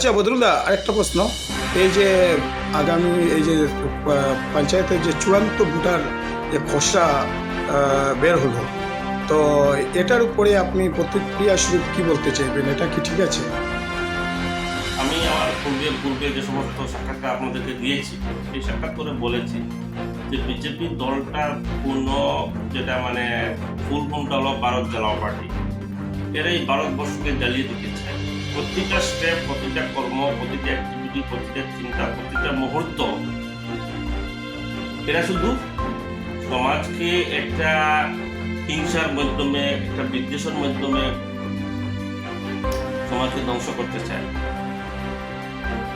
আচ্ছা বদরুল্লাহ, আরেকটা প্রশ্ন। এই যে আগামী এই যে পঞ্চায়েতের যে চূড়ান্ত ভোটার যে খসড়া বের হলো, তো এটার উপরে আপনি প্রতিক্রিয়া স্বরূপ কি বলতে চাইবেন? এটা কি ঠিক আছে? আমি আমার পূর্বে যে সমস্ত সাক্ষাৎকার আপনাদেরকে দিয়েছি, এই সাক্ষাৎকারে বলেছি যে বিজেপি দলটা পূর্ণ যেটা মানে ফুল ফর্মটা হলো ভারত জ্বালাও পার্টি। এরা এই ভারতবর্ষকে জ্বালিয়ে দিতে চায়। প্রতিটা স্টেপ, প্রতিটা কর্ম, প্রতিটা অ্যাক্টিভিটি, প্রতিটা চিন্তা, প্রতিটা মুহূর্ত এরা শুধু সমাজকে একটা হিংসার মাধ্যমে, একটা বিদ্বেষের মাধ্যমে সমাজকে ধ্বংস করতে চায়।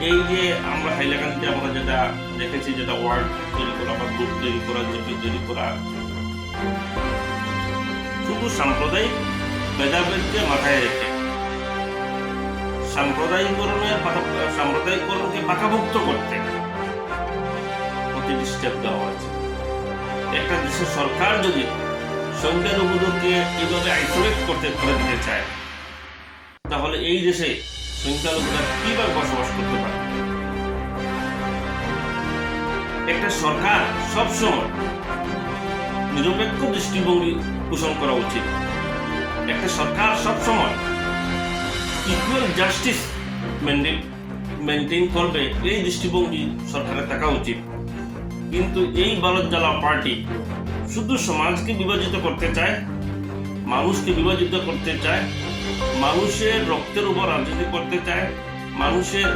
এই যে আমরা হাইলাকান্দিতে আমরা যেটা দেখেছি, যেটা ওয়ার্ড তৈরি করা বা গ্রুপ তৈরি করা, জিপি তৈরি করা, শুধু সাম্প্রদায়িক ভেদাভেদকে মাথায় রেখে সাম্প্রদায়িকরণকে পাকাভুক্ত করতে প্রতিটি স্টেপ দেওয়া হয়েছে। একটা দেশের সরকার যদি সংখ্যালঘুদেরকে এইভাবে আইসোলেট করে দিতে চায়, তাহলে এই দেশে সংখ্যালঘুরা কিভাবে বসবাস করতে পারে? একটা সরকার সবসময় নিরপেক্ষ দৃষ্টিভঙ্গি পোষণ করা উচিত। একটা সরকার সবসময় ইকুয়াল জাস্টিস মেনটেন করবে, এই দৃষ্টিভঙ্গি সরকারের থাকা উচিত। কিন্তু এই ভারত জ্বালাও পার্টি শুধু সমাজকে বিভাজিত করতে চায়, মানুষকে বিভাজিত করতে চায়, মানুষের রক্তের উপর রাজনীতি করতে চায়, মানুষের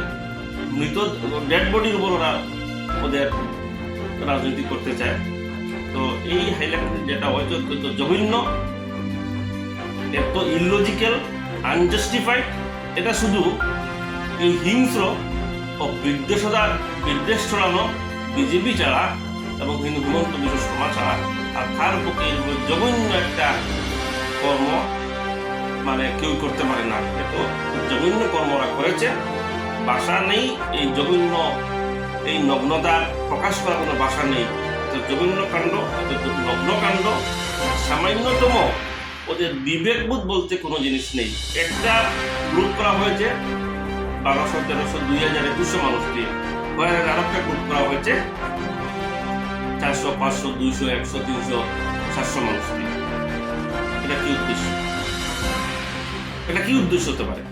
মৃত ডেড বডির উপর ওরা ওদের রাজনীতি করতে চায়। তো এই হাইলাকান্দি যেটা হয়তো অত্যন্ত জঘন্য, এত ইললজিক্যাল, আনজাস্টিফাইড, এটা শুধু এই হিংস্র ও বিদ্বেষ ছড়ানো বিজেপি ছাড়া এবং হিন্দু হিমন্ত বিশ্ব শর্মা ছাড়া আর তার পক্ষে জঘন্য একটা কর্ম মানে কেউ করতে পারে না। এত জঘন্য কর্মরা করেছে, ভাষা নেই এই জঘন্য, এই নগ্নতা প্রকাশ করার কোনো ভাষা নেই। জঘন্য কাণ্ড, নগ্ন কাণ্ড, সামান্যতম ওদের বিবেকবোধ বলতে কোনো জিনিস নেই। একটা গ্রুপ করা হয়েছে 1200, 1300, 2000, 2100 মানুষ দিয়ে, আর একটা গ্রুপ করা হয়েছে 400, 500, 200, 100, 300, 700 মানুষ দিয়ে। এটা কি উদ্দেশ্য? এটা কি উদ্দেশ্য হতে পারে?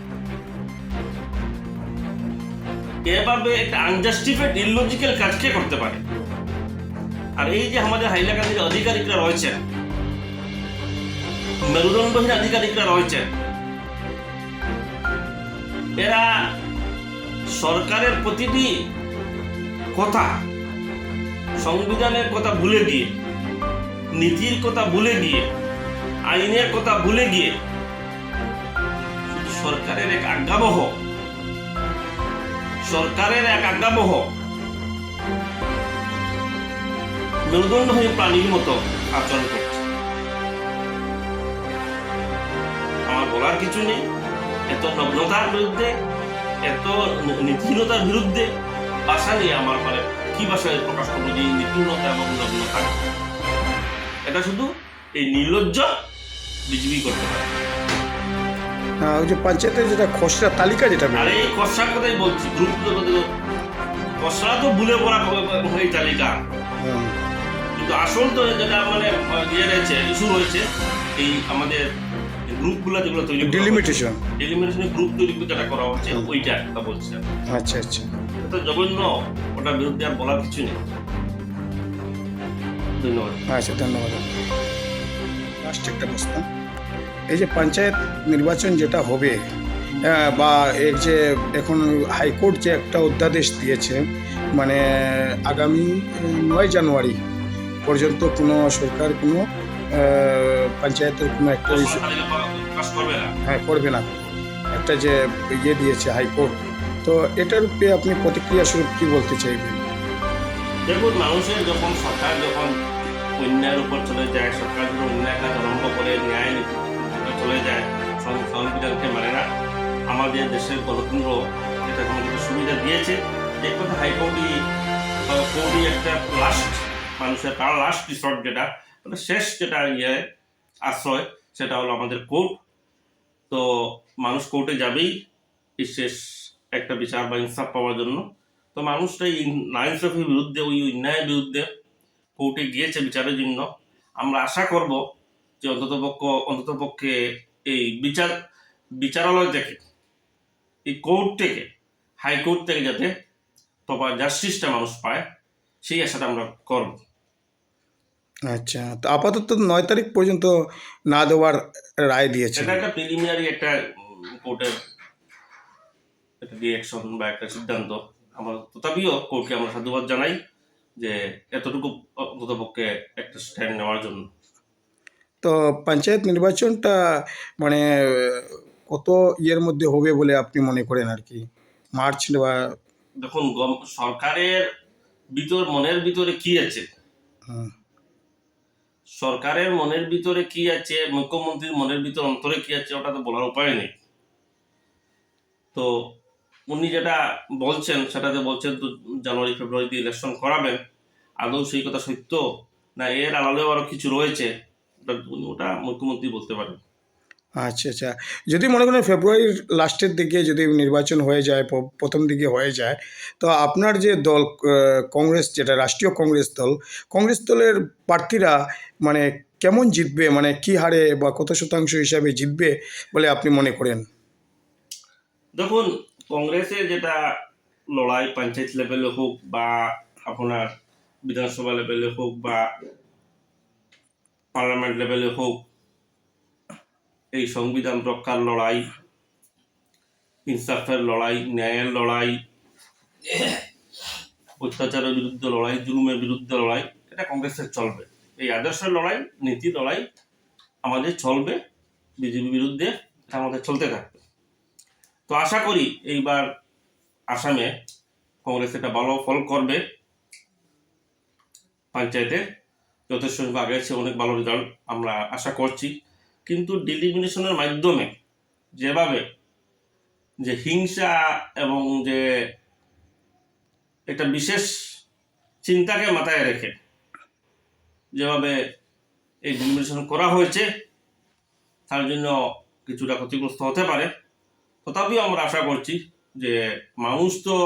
এভাবে একটা আনজাস্টিফাইড ইললজিক্যাল কাজ কে করতে পারে? আর এই যে আমাদের হাইলাকান্দির আধিকারিকরা রয়েছে, মেরুদণ্ডহীন আধিকারিকরা রয়েছে, এরা সরকারের প্রতিটি কথা, সংবিধানের কথা ভুলে গিয়ে, নীতির কথা ভুলে গিয়ে, আইনের কথা ভুলে গিয়ে শুধু সরকারের এক আজ্ঞাবহ মেরুদণ্ডহীন প্রাণীর মতো আচরণ করছে। আমার বলার কিছু নেই। এত নগ্নতার বিরুদ্ধে, এত নীতিহীনতার বিরুদ্ধে ভাষা নিয়ে আমার মানে কি ভাষায় প্রকাশ করবো যে নীতিহীনতা এবং নগ্নতা? এটা শুধু এই নির্লজ্জ বিজেপি করতে পারে। ওই যে পঞ্চায়েতের যেটা খসড়া তালিকা যেটা, আর এই খসড়ার কথাই বলছি, গ্রুপ খসড়া তো ভুলে পড়া এই তালিকা, কিন্তু আসল তো যেটা মানে ইয়ে রয়েছে, ইস্যু রয়েছে এই আমাদের গ্রুপগুলো যেগুলো তৈরি, ডেলিমিটেশনের গ্রুপ তৈরি যেটা করা হচ্ছে, ওইটা কথা বলছি। আচ্ছা আচ্ছা, এটা তো জঘন্য, ওটার বিরুদ্ধে আর বলার কিছু নেই। ধন্যবাদ। আচ্ছা, ধন্যবাদ। লাস্ট একটা প্রশ্ন, এই যে পঞ্চায়েত নির্বাচন যেটা হবে, বা এর যে এখন হাইকোর্ট যে একটা অধ্যাদেশ দিয়েছে, মানে আগামী 9 জানুয়ারি পর্যন্ত কোনো সরকার কোনো পঞ্চায়েতের কোনো একটা করবে না, একটা যে ইয়ে দিয়েছে হাইকোর্ট, তো এটার উপরে আপনি প্রতিক্রিয়া স্বরূপ কি বলতে চাইবেন? দেখুন, মানুষের যখন সরকার যখন অন্যায়ের উপর চলে যায়, সরকার যখন অন্যায় কাজ আরম্ভ করে, ন্যায় চলে যায়, সংবিধানকে মানে না, আমাদের দেশের গণতন্ত্র এটা কোনো সুবিধা দিয়েছে। যে কথা হাইকোর্টই একটা লাস্ট মানুষের তার লাস্ট রিসর্ট, যেটা মানে শেষ যেটা আশ্রয়, সেটা হলো আমাদের কোর্ট। তো মানুষ কোর্টে যাবেই, শেষ একটা বিচার বা ইনসাফ পাওয়ার জন্য। তো মানুষটা এই নাইনসাফের বিরুদ্ধে, ওই অন্যায়ের বিরুদ্ধে কোর্টে গিয়েছে বিচারের জন্য। আমরা আশা করব যে অন্ততপক্ষে এই বিচারালয় থেকে, এই কোর্ট থেকে, হাইকোর্ট থেকে যাতে প্রপার জাস্টিসটা মানুষ পায়, সেই আশাটা আমরা করব। আচ্ছা, তো আপাতত 9 তারিখ পর্যন্ত না দেওয়ার রায় দিয়েছে। এটা একটা প্রিলিমিনারি একটা কোর্টের একটা ডিরেকশন বা একটা সিদ্ধান্ত। আমরা তথাপিও কোর্টকে আমরা সাধুবাদ জানাই যে এতটুকু অন্ততপক্ষে একটা স্ট্যান্ড নেওয়ার জন্য। তো পঞ্চায়েত নির্বাচনটা মানে কত ইয়ের মধ্যে হবে বলে আপনি মনে করেন আর কি? মার্চ বা দেখুন, সরকারের মনের ভিতরে কি আছে, হুম, সরকারের মনের ভিতরে কি আছে, মুখ্যমন্ত্রীর মনের ভিতরে অন্তরে কি আছে, ওটা তো বলার উপায় নেই। তো উনি যেটা বলছেন সেটাতে বলছেন তো জানুয়ারি ফেব্রুয়ারিতে ইলেকশন করাবেন। আদৌ সেই কথা সত্য না এর আড়ালেও আরো কিছু রয়েছে, ওটা মুখ্যমন্ত্রী বলতে পারেন। আচ্ছা আচ্ছা, যদি মনে করেন ফেব্রুয়ারির লাস্টের দিকে যদি নির্বাচন হয়ে যায়, প্রথম দিকে হয়ে যায়, তো আপনার যে দল কংগ্রেস, যেটা রাষ্ট্রীয় কংগ্রেস দলের প্রার্থীরা মানে কেমন জিতবে, মানে কি হারে বা কত শতাংশ হিসাবে জিতবে বলে আপনি মনে করেন? দেখুন, কংগ্রেসের যেটা লড়াই পঞ্চায়েত লেভেলে হোক বা আপনার বিধানসভা লেভেলে হোক বা পার্লামেন্ট লেভেলে হোক, এই সংবিধান রক্ষার লড়াই, ইনসাফের লড়াই, ন্যায়ের লড়াই, অত্যাচারের বিরুদ্ধে লড়াই, জুলুমের বিরুদ্ধে লড়াই, এটা কংগ্রেসের চলবে। এই আদর্শের লড়াই, নীতি লড়াই আমাদের চলবে, বিজেপি বিরুদ্ধে এটা আমাদের চলতে থাকবে। তো আশা করি এইবার আসামে কংগ্রেস একটা ভালো ফল করবে, পঞ্চায়েতে যথেষ্ট সংখ্যক আগে চেয়ে অনেক ভালো রেজাল্ট আমরা আশা করছি। কিন্তু ডিলিমিনেশনের মাধ্যমে যেভাবে যে হিংসা এবং যে একটা বিশেষ চিন্তাকে মাথায় রেখে যেভাবে এই ডিলিমিনেশন করা হয়েছে, তার জন্য কিছুটা ক্ষতিগ্রস্ত হতে পারে। তথাপিও আমরা আশা করছি যে মানুষ তো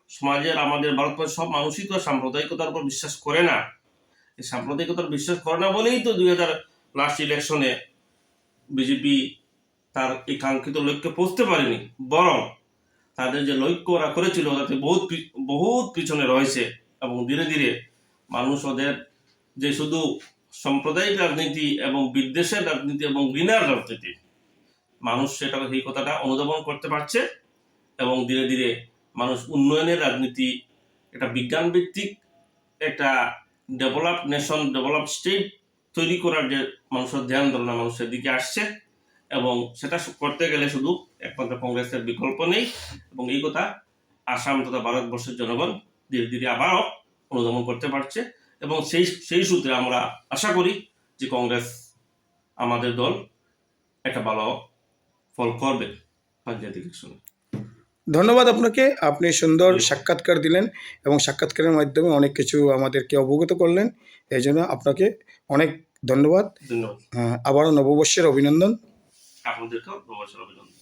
সমাজের, আমাদের ভারতবর্ষের সব মানুষই তো সাম্প্রদায়িকতার উপর বিশ্বাস করে না। এই সাম্প্রদায়িকতার বিশ্বাস করে না বলেই তো 2000 লাস্ট ইলেকশনে বিজেপি তার এই কাঙ্ক্ষিত লক্ষ্যে পৌঁছতে পারেনি, বরং তাদের যে লক্ষ্য ওরা করেছিল তাতে বহুত পিছনে রয়েছে। এবং ধীরে ধীরে মানুষ ওদের যে শুধু সাম্প্রদায়িক রাজনীতি এবং বিদ্বেষের রাজনীতি এবং ঘৃণার রাজনীতি, মানুষ সেটা এই কথাটা অনুধাবন করতে পারছে। এবং ধীরে ধীরে মানুষ উন্নয়নের রাজনীতি, একটা বিজ্ঞান ভিত্তিক একটা ডেভেলপ নেশন, ডেভেলপ স্টেট তৈরি করার যে মানুষের ধ্যান ধারণা মানুষের দিকে আসছে। এবং সেটা করতে গেলে শুধু একমাত্র কংগ্রেসের বিকল্প নেই। এবং এই কথা আসাম তথা ভারতবর্ষের জনগণ ধীরে ধীরে আবারও অনুধাবন করতে পারছে। এবং সেই সূত্রে আমরা আশা করি যে কংগ্রেস, আমাদের দল, একটা ভালো ফল করবে পঞ্চায়েত ইলেকশনে। ধন্যবাদ আপনাকে, আপনি সুন্দর সাক্ষাৎকার দিলেন এবং সাক্ষাৎকারের মাধ্যমে অনেক কিছু আমাদেরকে অবগত করলেন। এই জন্য আপনাকে অনেক ধন্যবাদ। ধন্যবাদ। আবারও নববর্ষের অভিনন্দন। আপনাদেরকেও নববর্ষের অভিনন্দন।